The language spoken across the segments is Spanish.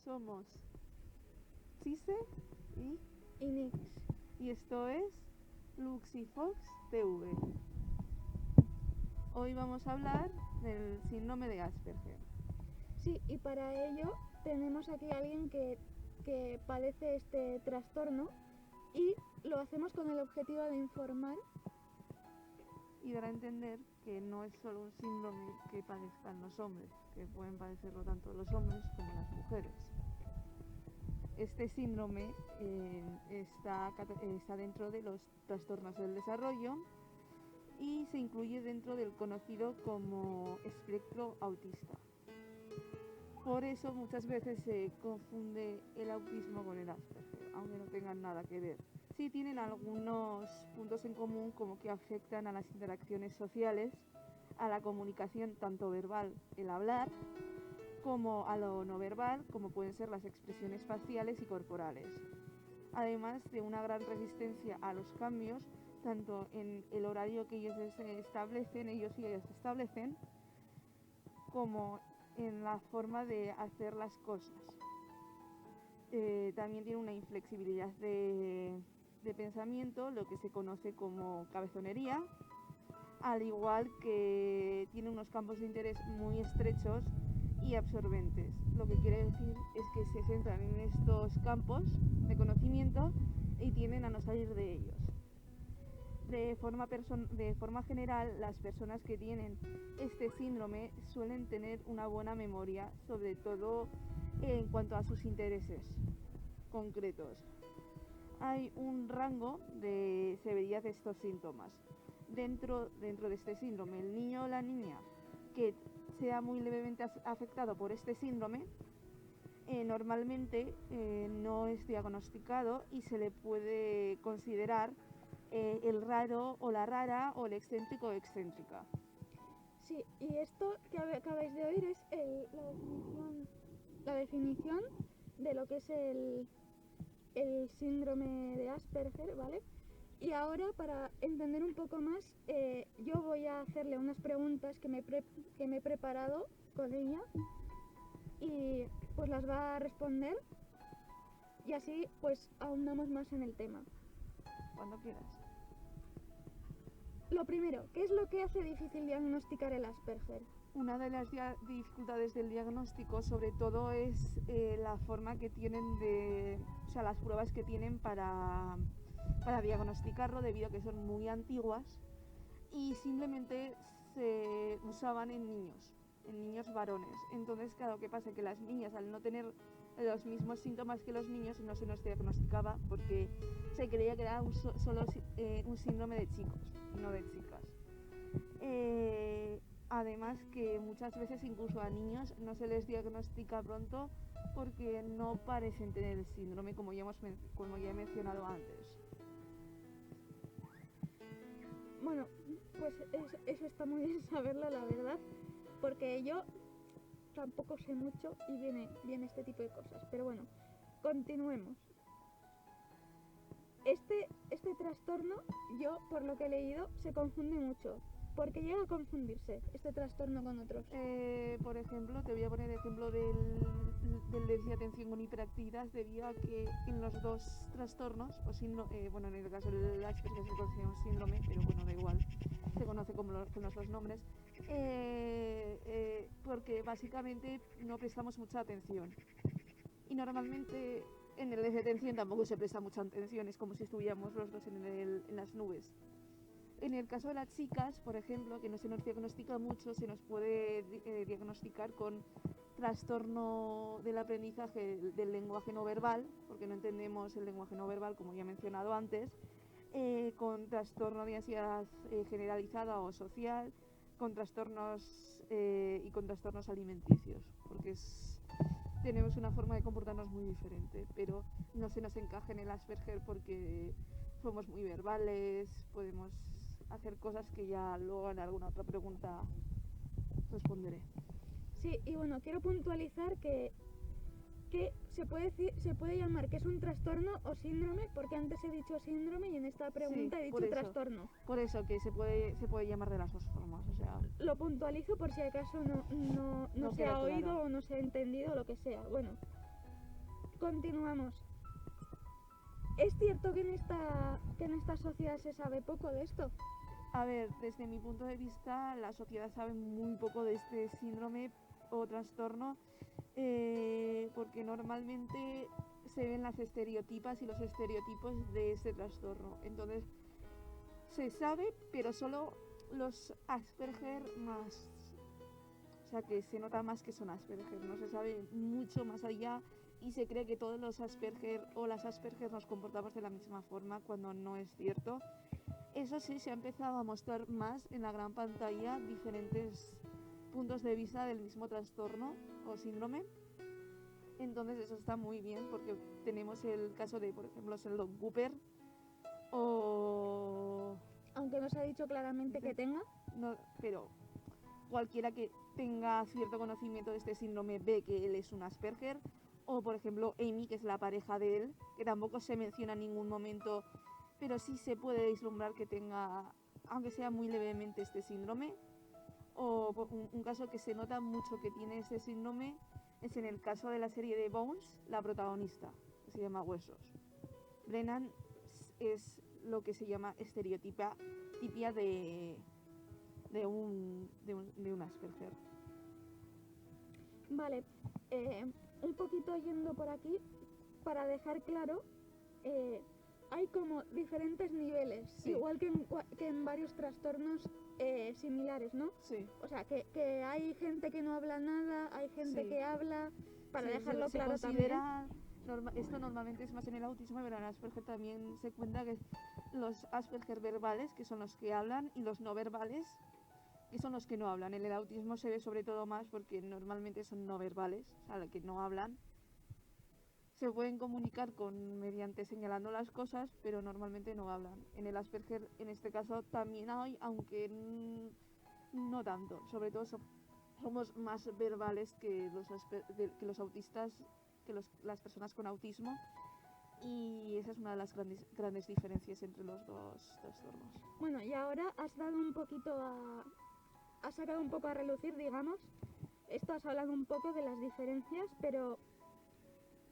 Somos Chise Y Nix. y esto es Luxifox TV. Hoy vamos a hablar del síndrome de Asperger. Sí, y para ello tenemos aquí a alguien que padece este trastorno y lo hacemos con el objetivo de informar. Y dar a entender que no es solo un síndrome que padezcan los hombres, que pueden padecerlo tanto los hombres como las mujeres. Este síndrome está dentro de los trastornos del desarrollo y se incluye dentro del conocido como espectro autista. Por eso muchas veces se confunde el autismo con el Asperger, aunque no tengan nada que ver. Sí tienen algunos puntos en común, como que afectan a las interacciones sociales, a la comunicación tanto verbal, el hablar, como a lo no verbal, como pueden ser las expresiones faciales y corporales. Además de una gran resistencia a los cambios, tanto en el horario que ellos y ellas establecen, como en la forma de hacer las cosas. También tiene una inflexibilidad de pensamiento, lo que se conoce como cabezonería, al igual que tiene unos campos de interés muy estrechos y absorbentes. Lo que quiere decir es que se centran en estos campos de conocimiento y tienden a no salir de ellos. De forma general, las personas que tienen este síndrome suelen tener una buena memoria, sobre todo en cuanto a sus intereses concretos. Hay un rango de severidad de estos síntomas. Dentro de este síndrome, el niño o la niña que sea muy levemente afectado por este síndrome, normalmente no es diagnosticado y se le puede considerar el raro o la rara o el excéntrico o excéntrica. Sí, y esto que acabáis de oír es la definición de lo que es el síndrome de Asperger, ¿vale? Y ahora, para entender un poco más, yo voy a hacerle unas preguntas que me he preparado con ella y pues las va a responder y así pues ahondamos más en el tema. Cuando quieras. Lo primero, ¿qué es lo que hace difícil diagnosticar el Asperger? Una de las dificultades del diagnóstico, sobre todo, es la forma que tienen las pruebas que tienen para diagnosticarlo, debido a que son muy antiguas y simplemente se usaban en niños varones. Entonces, claro, ¿qué pasa? Que las niñas, al no tener los mismos síntomas que los niños, no se nos diagnosticaba porque se creía que era solo un síndrome de chicos, no de chicas. Además que muchas veces incluso a niños no se les diagnostica pronto porque no parecen tener el síndrome, como ya he mencionado antes. Bueno, pues eso está muy bien saberlo, la verdad, porque yo tampoco sé mucho y viene este tipo de cosas. Pero bueno, continuemos. Este trastorno, yo por lo que he leído, se confunde mucho. ¿Por qué llega a confundirse este trastorno con otros? Por ejemplo, te voy a poner el ejemplo del déficit de atención con hiperactividad, debido a que en los dos trastornos, en el caso del Asperger se considera un síndrome, pero bueno, da igual, se conoce con los dos nombres, porque básicamente no prestamos mucha atención. Y normalmente en el déficit de atención tampoco se presta mucha atención, es como si estuviéramos los dos en las nubes. En el caso de las chicas, por ejemplo, que no se nos diagnostica mucho, se nos puede diagnosticar con trastorno del aprendizaje del lenguaje no verbal, porque no entendemos el lenguaje no verbal, como ya he mencionado antes, con trastorno de ansiedad generalizada o social, con trastornos y con trastornos alimenticios, porque tenemos una forma de comportarnos muy diferente, pero no se nos encaja en el Asperger porque somos muy verbales, podemos hacer cosas que ya luego en alguna otra pregunta responderé. Sí, y bueno, quiero puntualizar que se puede llamar que es un trastorno o síndrome, porque antes he dicho síndrome y en esta pregunta he dicho trastorno. Por eso, que se puede llamar de las dos formas, o sea... Lo puntualizo por si acaso no se ha oído claro o no se ha entendido, lo que sea. Bueno, continuamos. ¿Es cierto que en esta sociedad se sabe poco de esto? A ver, desde mi punto de vista, la sociedad sabe muy poco de este síndrome o trastorno, porque normalmente se ven las estereotipas y los estereotipos de este trastorno. Entonces, se sabe, pero solo los Asperger más, o sea, que se nota más que son Asperger, no se sabe mucho más allá y se cree que todos los Asperger o las Asperger nos comportamos de la misma forma cuando no es cierto. Eso sí, se ha empezado a mostrar más en la gran pantalla diferentes puntos de vista del mismo trastorno o síndrome. Entonces eso está muy bien porque tenemos el caso de, por ejemplo, Sheldon Cooper o... Aunque no se ha dicho claramente que tenga. No, pero cualquiera que tenga cierto conocimiento de este síndrome ve que él es un Asperger. O, por ejemplo, Amy, que es la pareja de él, que tampoco se menciona en ningún momento, pero sí se puede vislumbrar que tenga, aunque sea muy levemente, este síndrome. O un caso que se nota mucho que tiene este síndrome es en el caso de la serie de Bones, la protagonista, que se llama Huesos. Brennan es lo que se llama estereotipia de un Asperger. Vale, un poquito yendo por aquí, para dejar claro, hay como diferentes niveles, Sí. igual que en varios trastornos similares, ¿no? Sí. O sea, que hay gente que no habla nada, hay gente Sí. que habla, para Sí, dejarlo se claro considera, esto normalmente es más en el autismo, pero en Asperger también se cuenta que los Asperger verbales, que son los que hablan, y los no verbales, que son los que no hablan. En el autismo se ve sobre todo más porque normalmente son no verbales, o sea, los que no hablan. Se pueden comunicar mediante señalando las cosas, pero normalmente no hablan. En el Asperger, en este caso, también hay, aunque no tanto. Sobre todo somos más verbales que los autistas, que las personas con autismo. Y esa es una de las grandes diferencias entre los dos trastornos. Bueno, y ahora has dado un poquito has sacado un poco a relucir, digamos. Esto has hablado un poco de las diferencias, pero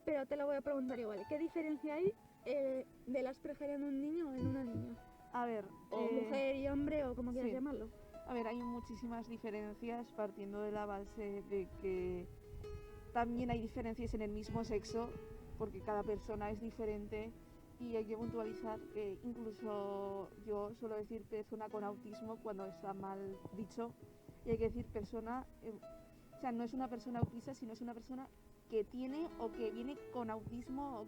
te lo voy a preguntar igual. ¿Qué diferencia hay del Asperger en un niño o en una niña? A ver, O mujer y hombre, o como quieras sí. llamarlo. A ver, hay muchísimas diferencias partiendo de la base de que también hay diferencias en el mismo sexo, porque cada persona es diferente y hay que puntualizar que incluso yo suelo decir persona con autismo cuando está mal dicho, y hay que decir persona, o sea, no es una persona autista, sino es una persona que tiene o que viene con autismo o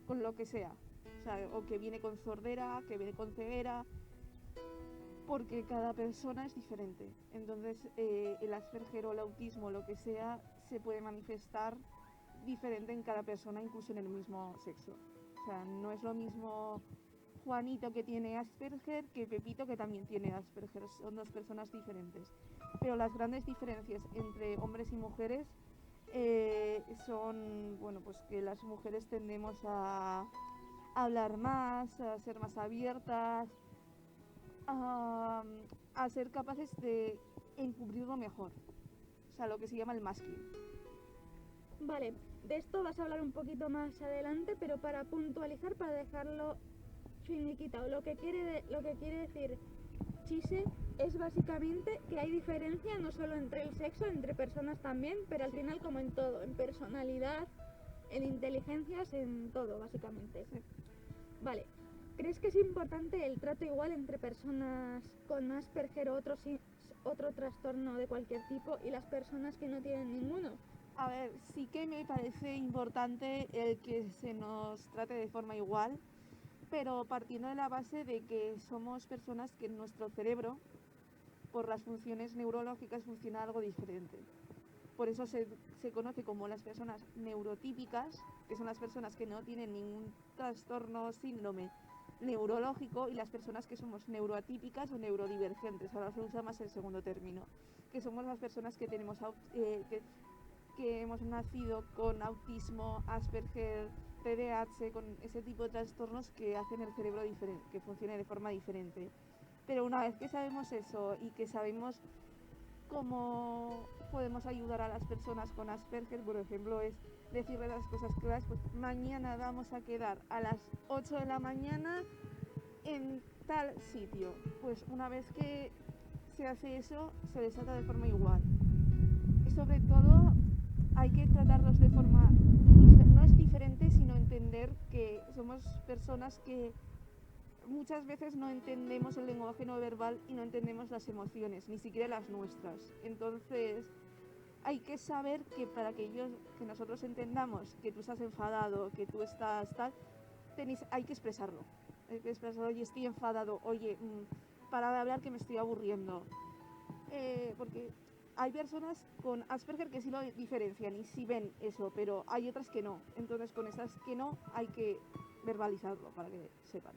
con lo que sea, o sea, o que viene con sordera, que viene con ceguera, porque cada persona es diferente. Entonces el Asperger o el autismo, lo que sea, se puede manifestar diferente en cada persona, incluso en el mismo sexo. O sea, no es lo mismo Juanito que tiene Asperger que Pepito que también tiene Asperger. Son dos personas diferentes. Pero las grandes diferencias entre hombres y mujeres son, bueno, pues que las mujeres tendemos a hablar más, a ser más abiertas, a ser capaces de encubrirlo mejor. O sea, lo que se llama el masking. Vale, de esto vas a hablar un poquito más adelante, pero para puntualizar, para dejarlo finiquitado, lo que quiere decir Chise es básicamente que hay diferencia no solo entre el sexo, entre personas también, pero al final como en todo, en personalidad, en inteligencias, en todo, básicamente. Sí. Vale, ¿crees que es importante el trato igual entre personas con Asperger o otro trastorno de cualquier tipo y las personas que no tienen ninguno? A ver, sí que me parece importante el que se nos trate de forma igual, pero partiendo de la base de que somos personas que en nuestro cerebro, por las funciones neurológicas, funciona algo diferente. Por eso se conoce como las personas neurotípicas, que son las personas que no tienen ningún trastorno o síndrome neurológico, y las personas que somos neuroatípicas o neurodivergentes. Ahora se usa más el segundo término, que somos las personas que tenemos que hemos nacido con autismo, Asperger, TDAH, con ese tipo de trastornos que hacen el cerebro que funcione de forma diferente. Pero una vez que sabemos eso y que sabemos cómo podemos ayudar a las personas con Asperger, por ejemplo, es decirle las cosas claras, pues mañana vamos a quedar a las 8 de la mañana en tal sitio. Pues una vez que se hace eso, se les trata de forma igual. Y sobre todo hay que tratarlos de forma, no es diferente, sino entender que somos personas que muchas veces no entendemos el lenguaje no verbal y no entendemos las emociones, ni siquiera las nuestras. Entonces hay que saber que para que nosotros entendamos que tú estás enfadado, que tú estás tal, hay que expresarlo. Hay que expresarlo, oye, estoy enfadado, oye, para de hablar que me estoy aburriendo. Porque hay personas con Asperger que sí lo diferencian y sí ven eso, pero hay otras que no. Entonces con esas que no hay que verbalizarlo para que sepan.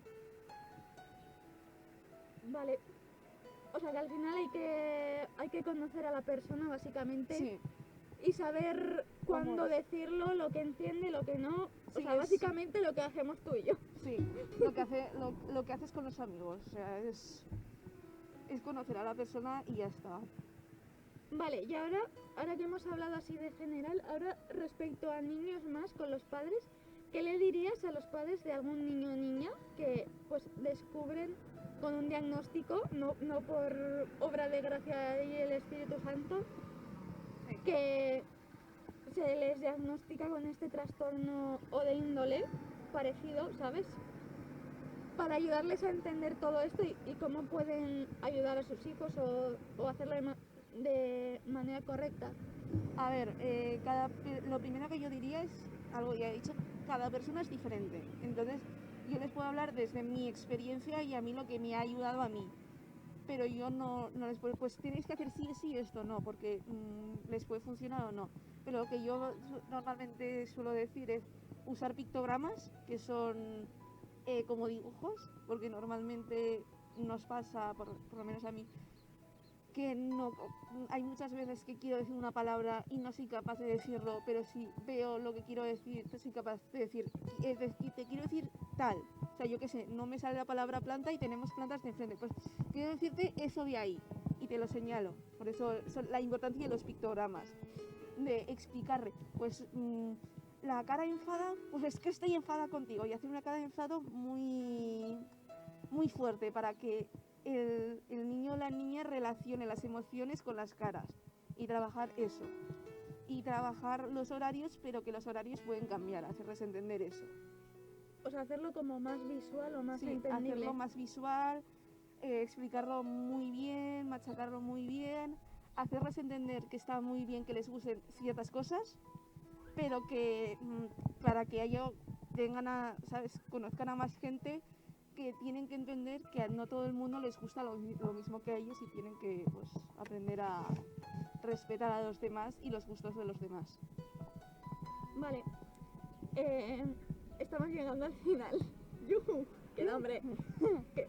Vale. O sea que al final hay que conocer a la persona básicamente. Sí. Y saber cuándo decirlo, lo que entiende, lo que no. O sea, básicamente lo que hacemos tú y yo. Sí, lo que haces con los amigos. O sea, es conocer a la persona y ya está. Vale, y ahora que hemos hablado así de general, ahora respecto a niños más con los padres, ¿qué le dirías a los padres de algún niño o niña que pues descubren con un diagnóstico, no por obra de gracia y el Espíritu Santo, que se les diagnostica con este trastorno o de índole parecido, ¿sabes? Para ayudarles a entender todo esto y cómo pueden ayudar a sus hijos o hacerlo de manera correcta. A ver, lo primero que yo diría es algo ya he dicho, cada persona es diferente. Entonces yo les puedo hablar desde mi experiencia y a mí lo que me ha ayudado a mí. Pero yo no les puedo, pues tenéis que hacer sí, esto no, porque les puede funcionar o no. Pero lo que yo normalmente suelo decir es usar pictogramas, que son como dibujos, porque normalmente nos pasa, por lo menos a mí, que no hay muchas veces que quiero decir una palabra y no soy capaz de decirlo, pero si veo lo que quiero decir, soy capaz de decir, te quiero decir tal. O sea, yo qué sé, no me sale la palabra planta y tenemos plantas de enfrente. Pues quiero decirte eso de ahí y te lo señalo. Por eso la importancia de los pictogramas, de explicarle, pues la cara enfada, pues es que estoy enfada contigo, y hacer una cara de enfado muy, muy fuerte para que el niño o la niña relacione las emociones con las caras y trabajar eso. Y trabajar los horarios, pero que los horarios pueden cambiar, hacerles entender eso. O sea, hacerlo como más visual o más entendible. Hacerlo más visual, explicarlo muy bien, machacarlo muy bien, hacerles entender que está muy bien que les gusten ciertas cosas, pero que para que ellos conozcan a más gente, que tienen que entender que no todo el mundo les gusta lo mismo que a ellos y tienen que pues, aprender a respetar a los demás y los gustos de los demás. Vale, estamos llegando al final. ¡Yuhu! ¡Qué nombre!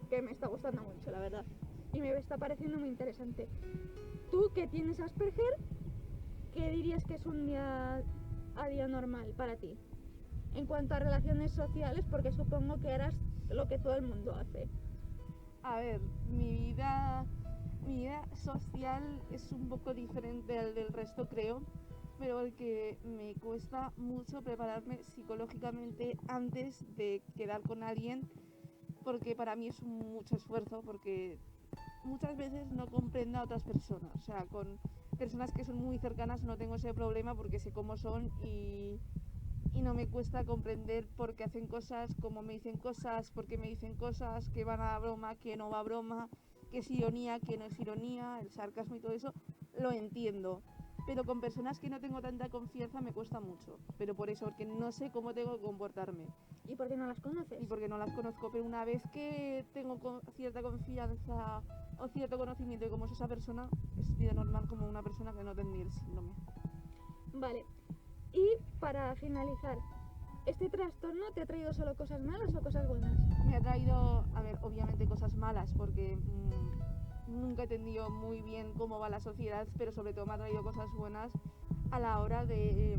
que me está gustando mucho, la verdad. Y me está pareciendo muy interesante. Tú que tienes Asperger, ¿qué dirías que es un día a día normal para ti? En cuanto a relaciones sociales, porque supongo que harás lo que todo el mundo hace. A ver, mi vida social es un poco diferente al del resto, creo, pero el que me cuesta mucho prepararme psicológicamente antes de quedar con alguien, porque para mí es mucho esfuerzo, porque muchas veces no comprendo a otras personas. O sea, con personas que son muy cercanas no tengo ese problema porque sé cómo son y no me cuesta comprender por qué hacen cosas, cómo me dicen cosas, por qué me dicen cosas, que van a broma, que no va a broma, que es ironía, que no es ironía, el sarcasmo y todo eso, lo entiendo. Pero con personas que no tengo tanta confianza me cuesta mucho. Pero por eso, porque no sé cómo tengo que comportarme. ¿Y por qué no las conoces? Y porque no las conozco, pero una vez que tengo cierta confianza o cierto conocimiento de cómo es esa persona, es vida normal como una persona que no tendría el síndrome. Vale. Y para finalizar, ¿este trastorno te ha traído solo cosas malas o cosas buenas? Me ha traído, a ver, obviamente cosas malas, porque nunca he entendido muy bien cómo va la sociedad, pero sobre todo me ha traído cosas buenas a la hora de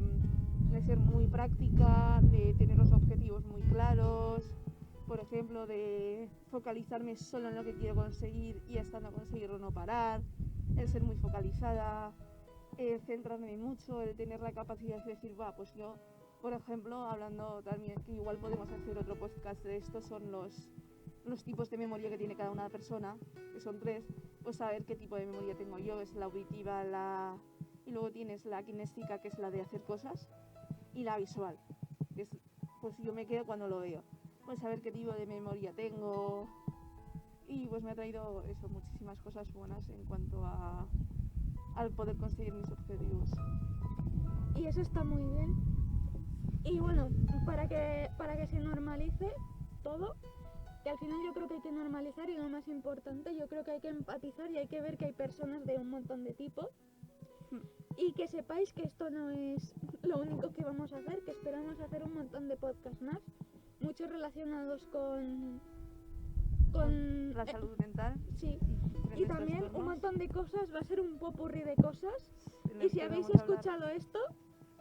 ser muy práctica, de tener los objetivos muy claros, por ejemplo, de focalizarme solo en lo que quiero conseguir y hasta no conseguirlo no parar, el ser muy focalizada. centrarme mucho, el tener la capacidad de decir, va, pues yo, por ejemplo, hablando también, que igual podemos hacer otro podcast de esto, son los tipos de memoria que tiene cada una persona, que son 3, pues saber qué tipo de memoria tengo yo, es la auditiva, y luego tienes la kinestésica, que es la de hacer cosas, y la visual, que es, pues yo me quedo cuando lo veo, pues saber qué tipo de memoria tengo, y pues me ha traído eso, muchísimas cosas buenas en cuanto al poder conseguir mis objetivos. Y eso está muy bien. Y bueno, para que se normalice todo, que al final yo creo que hay que normalizar, y lo más importante, yo creo que hay que empatizar y hay que ver que hay personas de un montón de tipos. Y que sepáis que esto no es lo único que vamos a hacer, que esperamos hacer un montón de podcasts más, muchos relacionados con la salud mental. Sí, y también trastornos. Un montón de cosas, va a ser un popurrí de cosas. Y si habéis escuchado esto,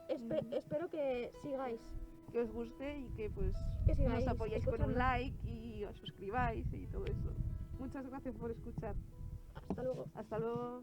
espero que sigáis. Que os guste y que pues sigáis nos apoyáis con un escuchando. like y os suscribáis y todo eso. Muchas gracias por escuchar. Hasta luego. Hasta luego.